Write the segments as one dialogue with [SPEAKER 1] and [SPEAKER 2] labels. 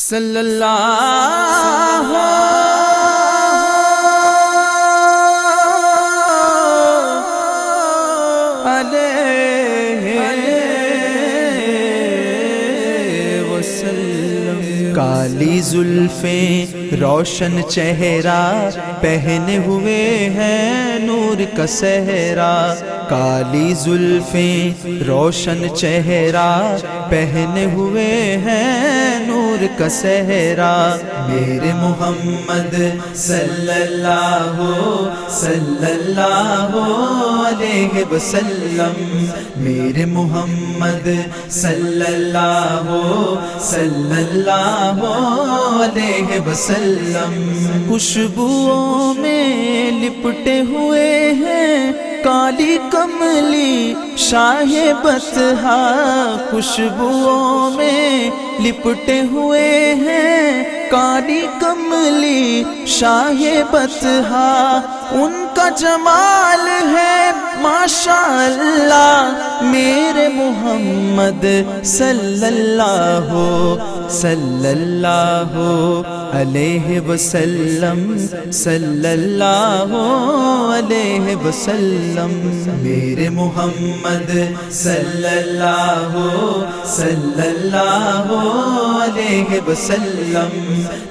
[SPEAKER 1] صلی اللہ علیہ وسلم۔ کالی زلفیں روشن چہرہ پہنے ہوئے ہیں نور کا صحرا، کالی زلفیں روشن چہرہ پہنے ہوئے ہیں نور کا صحرا، میرے محمد صلی اللہ علیہ وسلم، میرے محمد صلی اللہ علیہ وسلم۔ خوشبوؤں میں لپٹے ہوئے ہیں کالی کملی شاہ بطحا، خوشبوؤں میں لپٹے ہوئے ہیں کالی کملی شاہ بطحا، ان کا جمال ہے ماشاءاللہ، میرے محمد صلی اللہ علیہ وسلم، صلی اللہ علیہ وسلم، میرے محمد صلی اللہ علیہ وسلم،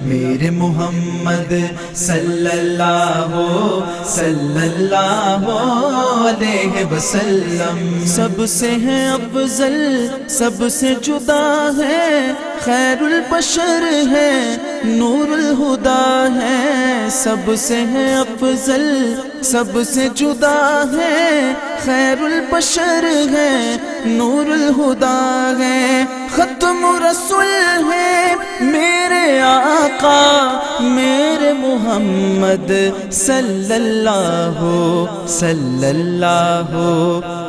[SPEAKER 1] میرے محمد صلی اللہ علیہ وسلم۔ سب سے ہیں افضل، سب سے جدا ہے، خیر البشر ہے، نور الہدا ہے، سب سے ہیں افضل، سب سے جدا ہے، خیر البشر ہے، نور الہدا ہے، ختم رسول ہے میرے آقا، میرے محمد صلی اللہ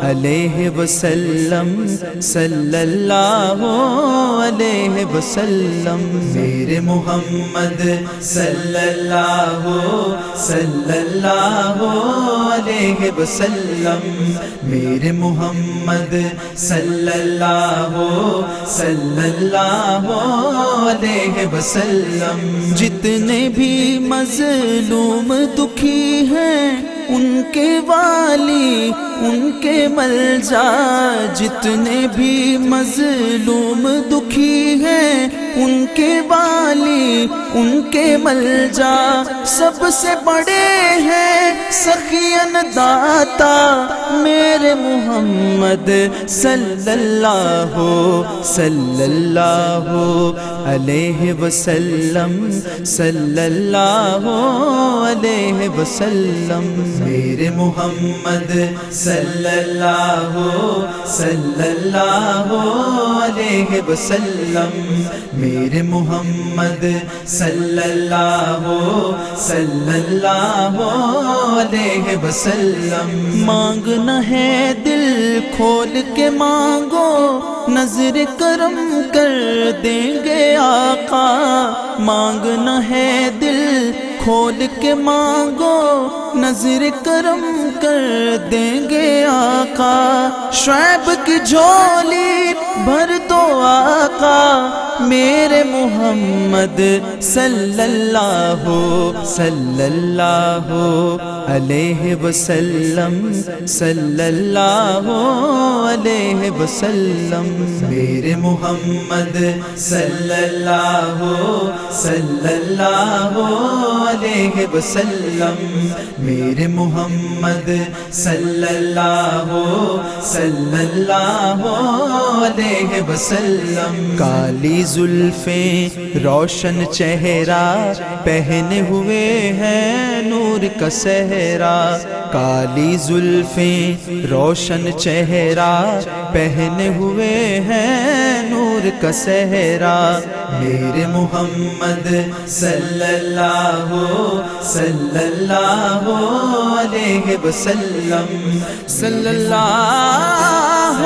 [SPEAKER 1] علیہ وسلم، صلی اللہ علیہ وسلم، میرے محمد صلی اللہ علیہ وسلم، میرے محمد صلی اللہ علیہ وسلم۔ جتنے بھی مظلوم دکھی ہیں ان کے والی، ان کے ملجا، جتنے بھی مظلوم دکھی ہیں ان کے والی، ان کے ملجا، سب سے بڑے ہیں سخیان داتا، میرے محمد صلی اللہ علیہ وسلم، صلی اللہ علیہ وسلم، میرے محمد صلی اللہ علیہ وسلم، میرے محمد صلی اللہ علیہ وسلم۔ مانگنا ہے دل کھول کے مانگو، نظر کرم کر دیں گے آقا، مانگنا ہے دل کھول کے مانگو، نظر کرم کر دیں گے آقا، شعیب کی جھولی بھر دو آقا، میرے محمد صلی اللہ علیہ وسلم، صلی اللہ علیہ وسلم، میرے محمد صلی اللہ علیہ وسلم، میرے محمد صلی اللہ علیہ وسلم۔ کالی زلفیں روشن چہرہ پہنے ہوئے ہیں نور کا صحرا، کالی زلفیں روشن چہرہ پہنے ہوئے ہیں نور کا صحرا، میرے محمد صلی اللہ علیہ وسلم، صلی اللہ